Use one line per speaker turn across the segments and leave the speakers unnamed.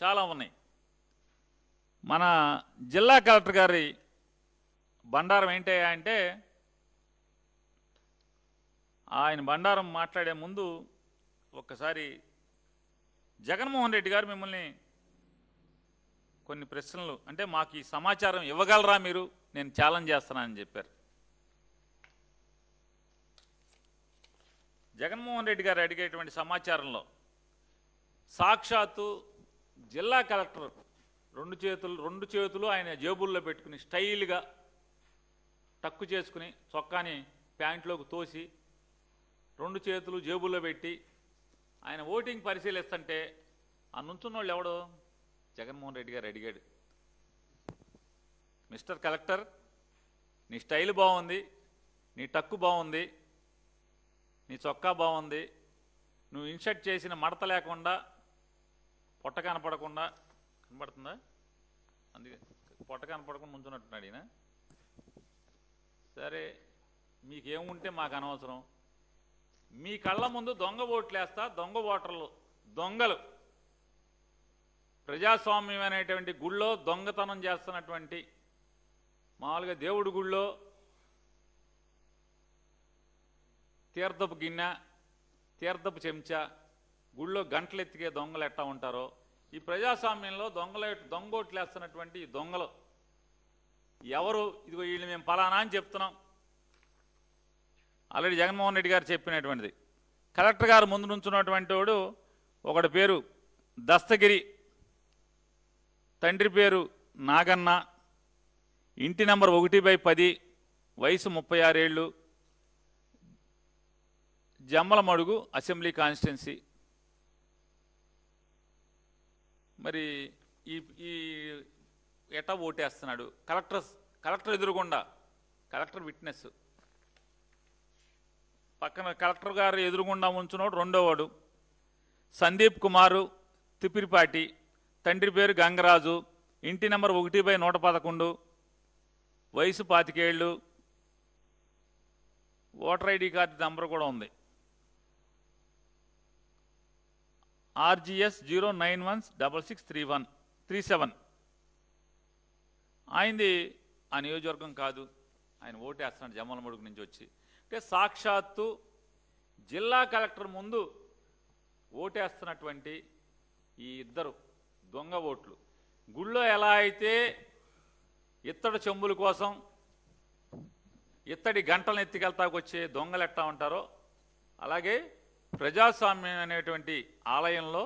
చాలా ఉన్నాయి. మన జిల్లా కలెక్టర్ గారి బండారం ఏంటయ్యా అంటే, ఆయన బండారం మాట్లాడే ముందు ఒక్కసారి జగన్మోహన్ రెడ్డి గారు మిమ్మల్ని కొన్ని ప్రశ్నలు, అంటే మాకు ఈ సమాచారం ఇవ్వగలరా మీరు, నేను ఛాలెంజ్ చేస్తున్నానని చెప్పారు. జగన్మోహన్ రెడ్డి గారు అడిగేటువంటి సమాచారంలో సాక్షాత్తు జిల్లా కలెక్టర్ రెండు చేతులు ఆయన జేబుల్లో పెట్టుకుని స్టైల్గా టక్కు చేసుకుని చొక్కాని ప్యాంట్లోకి తోసి 2 చేతులు జేబుల్లో పెట్టి ఆయన ఓటింగ్ పరిశీలిస్తుంటే ఆ నుంచున్న వాళ్ళు ఎవడో జగన్మోహన్ రెడ్డి గారు అడిగాడు, మిస్టర్ కలెక్టర్, నీ స్టైల్ బాగుంది, నీ టక్కు బాగుంది, నీ చొక్కా బాగుంది, నువ్వు ఇన్షర్ట్ చేసిన మడత లేకుండా పొట్ట కనపడకుండా, కనపడుతుందా, అందుకే పొట్ట కనపడకుండా ముంచున్నట్టున్నాడు ఈయన. సరే మీకేముంటే మాకు అనవసరం, మీ కళ్ళ ముందు దొంగ ఓట్లేస్తా, దొంగ ఓటర్లు, దొంగలు ప్రజాస్వామ్యం అనేటువంటి గుళ్ళో దొంగతనం చేస్తున్నటువంటి, మామూలుగా దేవుడి గుళ్ళో తీర్థపు గిన్నె, తీర్థపు చెంచా, గుళ్ళో గంటలు ఎత్తికే దొంగలు ఎట్టా ఉంటారో, ఈ ప్రజాస్వామ్యంలో దొంగోట్లేస్తున్నటువంటి ఈ దొంగలు ఎవరు, ఇదిగో వీళ్ళు మేము పలానా అని చెప్తున్నాం. ఆల్రెడీ జగన్మోహన్ రెడ్డి గారు చెప్పినటువంటిది. కలెక్టర్ గారు ముందు నుంచున్నటువంటి వాడు ఒకటి పేరు దస్తగిరి, తండ్రి పేరు నాగన్న, ఇంటి నంబర్ 1/10, వయసు 36 ఏళ్ళు, జమ్మలమడుగు అసెంబ్లీ కాన్స్టిట్యున్సీ. మరి ఈ ఎటా ఓటేస్తున్నాడు, కలెక్టర్ ఎదురుగుండా, కలెక్టర్ విట్నెస్ పక్కన కలెక్టర్ గారు ఎదురుగుండా ఉంచున్నాడు రెండోవాడు సందీప్ కుమారు తిప్పిరిపాటి, తండ్రి పేరు గంగరాజు, ఇంటి నెంబర్ 1/111, వయసు 25 ఏళ్ళు, ఓటర్ ఐడి కార్డు నెంబర్ కూడా ఉంది, RGS 0916637. ఆయనది ఆ నియోజకవర్గం కాదు, ఆయన ఓటేస్తున్నాడు జమ్మలమడుగు నుంచి వచ్చి. అంటే సాక్షాత్తు జిల్లా కలెక్టర్ ముందు ఓటేస్తున్నటువంటి ఈ ఇద్దరు దొంగ ఓట్లు, గుళ్ళో ఎలా అయితే ఇత్తడి చెంబుల కోసం ఇత్తడి గంటలను ఎత్తికెళ్తాకొచ్చే దొంగలు ఎట్టా ఉంటారో, అలాగే ప్రజాస్వామ్యం అనేటువంటి ఆలయంలో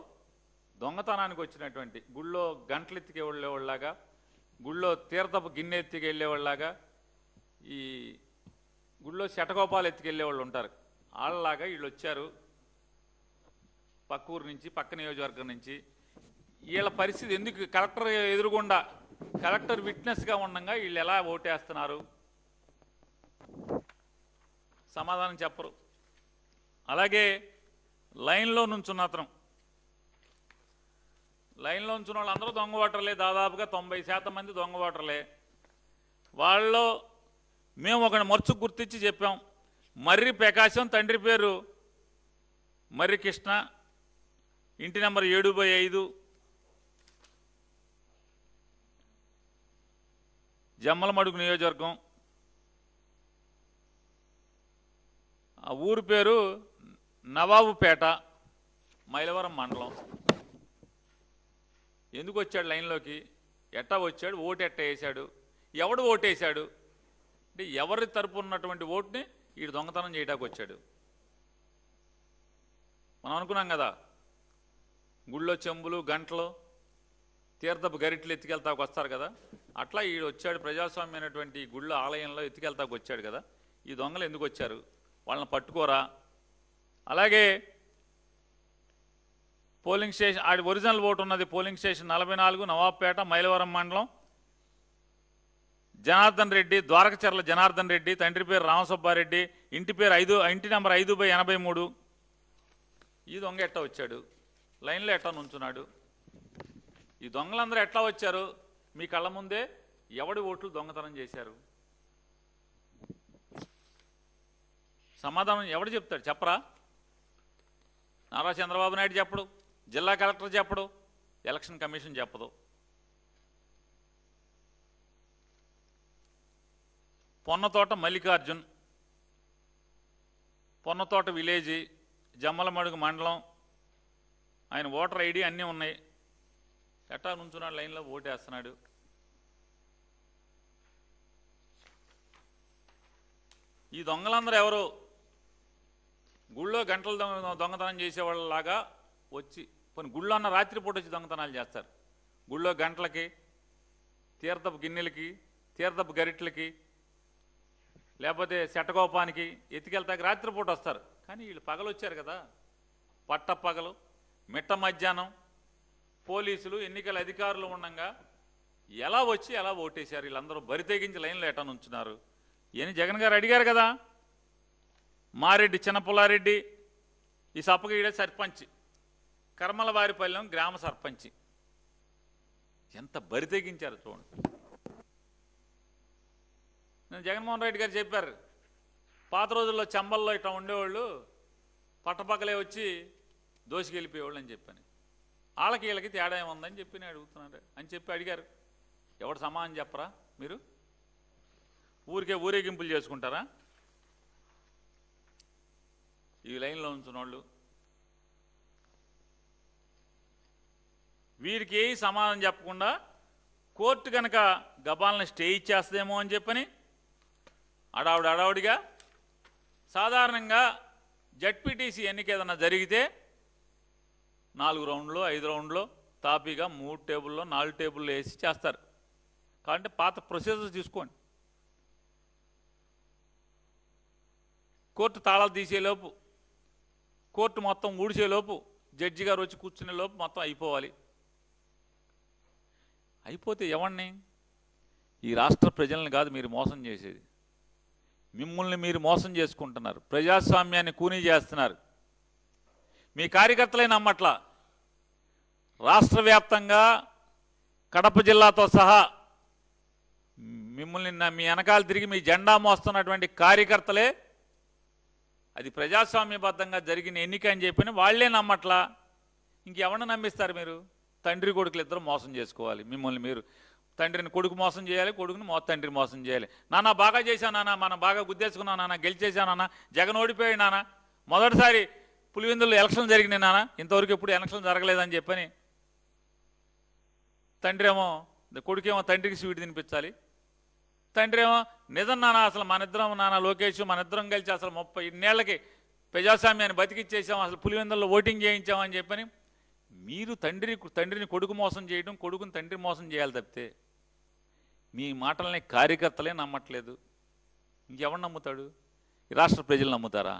దొంగతనానికి వచ్చినటువంటి, గుళ్ళో గంటలు ఎత్తికి వెళ్ళేవాళ్ళలాగా, గుళ్ళో తీర్థపు గిన్నె ఎత్తికి వెళ్ళేవాళ్ళలాగా, ఈ గుళ్ళో శటగోపాలు ఎత్తికెళ్ళేవాళ్ళు ఉంటారు, వాళ్ళలాగా వీళ్ళు వచ్చారు పక్క ఊరు నుంచి, పక్క నియోజకవర్గం నుంచి. వీళ్ళ పరిస్థితి ఎందుకు, కలెక్టర్ ఎదురుగుండా కలెక్టర్ విట్నెస్గా ఉండగా వీళ్ళు ఎలా ఓటేస్తున్నారు, సమాధానం చెప్పరు. అలాగే లైన్లో నుంచున్న అతను, లైన్లో ఉంచిన వాళ్ళు అందరూ దొంగ ఓటర్లే, దాదాపుగా 90% మంది దొంగ ఓటర్లే. వాళ్ళలో మేము ఒక మర్చుకు గుర్తించి చెప్పాం, మర్రి ప్రకాశం, తండ్రి పేరు మర్రి కృష్ణ, ఇంటి నెంబర్ 7/5, జమ్మలమడుగు నియోజకవర్గం, ఆ ఊరు పేరు నవాబుపేట, మైలవరం మండలం. ఎందుకు వచ్చాడు లైన్లోకి, ఎట్టా వచ్చాడు, ఓటు ఎట్టా వేశాడు, ఎవడు ఓటేశాడు అంటే ఎవరి తరపు ఉన్నటువంటి ఓటుని వీడు దొంగతనం చేయడానికి వచ్చాడు. మనం అనుకున్నాం కదా, గుళ్ళో చెంబులు గంటలు తీర్థపు గరిట్లు ఎత్తికెళ్తాకు వస్తారు కదా, అట్లా వీడు వచ్చాడు ప్రజాస్వామ్యమైనటువంటి గుళ్ళో ఆలయంలో ఎత్తికెళ్తాకు వచ్చాడు కదా. ఈ దొంగలు ఎందుకు వచ్చారు, వాళ్ళని పట్టుకోరా. అలాగే పోలింగ్ స్టేషన్, ఆడి ఒరిజినల్ ఓటు ఉన్నది పోలింగ్ స్టేషన్ 44, నవాబ్పేట, మైలవరం మండలం, జనార్దన్ రెడ్డి, ద్వారకచర్ల జనార్దన్ రెడ్డి, తండ్రి పేరు రామసుబ్బారెడ్డి, ఇంటి నెంబర్ 5/83. ఈ దొంగ ఎట్టా వచ్చాడు, లైన్లో ఎట్టా నుంచున్నాడు. ఈ దొంగలందరూ ఎట్లా వచ్చారు, మీ కళ్ళ ముందే ఎవడి ఓట్లు దొంగతనం చేశారు, సమాధానం ఎవడు చెప్తాడు, చెప్పరా. నారా చంద్రబాబు నాయుడు చెప్పడు, జిల్లా కలెక్టర్ చెప్పడు, ఎలక్షన్ కమిషన్ చెప్పదు. పొన్నతోట మల్లికార్జున్, పొన్నతోట విలేజీ, జమ్మలమడుగు మండలం, ఆయన ఓటర్ ఐడి అన్నీ ఉన్నాయి. ఎట్టా నుంచున్నాడు లైన్లో ఓటేస్తున్నాడు. ఈ దొంగలందరూ ఎవరు? గుళ్ళో గంటలు దొంగతనం చేసేవాళ్ళలాగా వచ్చి కొన్ని గుళ్ళో అన్న రాత్రిపూట వచ్చి దొంగతనాలు చేస్తారు. గుళ్ళో గంటలకి, తీర్థపు గిన్నెలకి, తీర్థపు గరిట్లకి, లేకపోతే శటకోపానికి ఎత్తుకెళ్తాకి రాత్రిపూట వస్తారు. కానీ వీళ్ళు పగలు వచ్చారు కదా, పగలు మిట్ట మధ్యాహ్నం పోలీసులు ఎన్నికల అధికారులు ఉండగా ఎలా వచ్చి ఎలా ఓటేశారు? వీళ్ళందరూ బరి తెగించి లైన్లో ఎటా నుంచున్నారు? అని జగన్ గారు అడిగారు కదా. మారెడ్డి చిన్నపుల్లారెడ్డి ఈ సప్పగీడే సర్పంచ్, కర్మలవారిపల్లెం గ్రామ సర్పంచ్. ఎంత బరి తెగించారు చూడండి. నేను జగన్మోహన్ రెడ్డి గారు చెప్పారు, పాత రోజుల్లో చంబల్లో ఇట్లా ఉండేవాళ్ళు పట్టపక్కలే వచ్చి దోసికెళ్ళిపోయేవాళ్ళు అని చెప్పని. వాళ్ళకి వీళ్ళకి తేడా ఏముందని చెప్పి నేను అడుగుతున్నాడు అని చెప్పి అడిగారు. ఎవడు సమానం చెప్పరా? మీరు ఊరికే ఊరేగింపులు చేసుకుంటారా? ఈ లైన్లో ఉంచిన వాళ్ళు వీరికి ఏ సమాధానం చెప్పకుండా కోర్టు కనుక గబాలను స్టే ఇచ్చేస్తుందేమో అని చెప్పని అడావుడిగా సాధారణంగా జడ్పీటీసీ ఎన్నిక ఏదన్నా జరిగితే 4 రౌండ్లో 5 రౌండ్లో తాపీగా 3 టేబుల్లో 4 టేబుల్లో వేసి చేస్తారు. కాబట్టి పాత ప్రొసీజర్స్ తీసుకోండి. కోర్టు తాళాలు తీసేలోపు, కోర్టు మొత్తం ఊడిసేలోపు, జడ్జి గారు వచ్చి కూర్చునే లోపు మొత్తం అయిపోవాలి. అయిపోతే ఎవరిని? ఈ రాష్ట్ర ప్రజల్ని కాదు మీరు మోసం చేసేది, మిమ్మల్ని మీరు మోసం చేసుకుంటున్నారు. ప్రజాస్వామ్యాన్ని కూనీ చేస్తున్నారు. మీ కార్యకర్తలే నమ్మట్లా. రాష్ట్ర వ్యాప్తంగా కడప జిల్లాతో సహా మిమ్మల్ని మీ వెనకాల తిరిగి మీ జెండా మోస్తున్నటువంటి కార్యకర్తలే అది ప్రజాస్వామ్యబద్ధంగా జరిగిన ఎన్నిక అని చెప్పిన వాళ్లే నమ్మట్లా. ఇంకెవరిని నమ్మిస్తారు మీరు? తండ్రి కొడుకులు ఇద్దరు మోసం చేసుకోవాలి మిమ్మల్ని మీరు. తండ్రిని కొడుకు మోసం చేయాలి, కొడుకుని తండ్రి మోసం చేయాలి. నాన్న బాగా చేశాను నాన్న, మనం బాగా గుద్దేసుకున్నాం నాన్న, గెలిచేశాను నాన్న, జగన్ ఓడిపోయాడు నాన్న, మొదటిసారి పులివెందుల్లో ఎలక్షన్ జరిగినాయి నాన్న, ఇంతవరకు ఎప్పుడు ఎలక్షన్ జరగలేదని చెప్పని తండ్రి ఏమో కొడుకేమో తండ్రికి స్వీట్ తినిపించాలి. తండ్రి ఏమో నిజం నాన్న, అసలు మన ఇద్దరం నాన్న లోకేష్ మన ఇద్దరం కలిసి అసలు 30 ఏళ్ళకి ప్రజాస్వామ్యాన్ని బతికిచ్చేసాం, అసలు పులివెందుల్లో ఓటింగ్ చేయించామని చెప్పని మీరు తండ్రిని కొడుకు మోసం చేయడం, కొడుకుని తండ్రి మోసం చేయాలి తప్పితే మీ మాటల్ని కార్యకర్తలే నమ్మట్లేదు. ఇంకెవరు నమ్ముతాడు? ఈ రాష్ట్ర ప్రజలు నమ్ముతారా?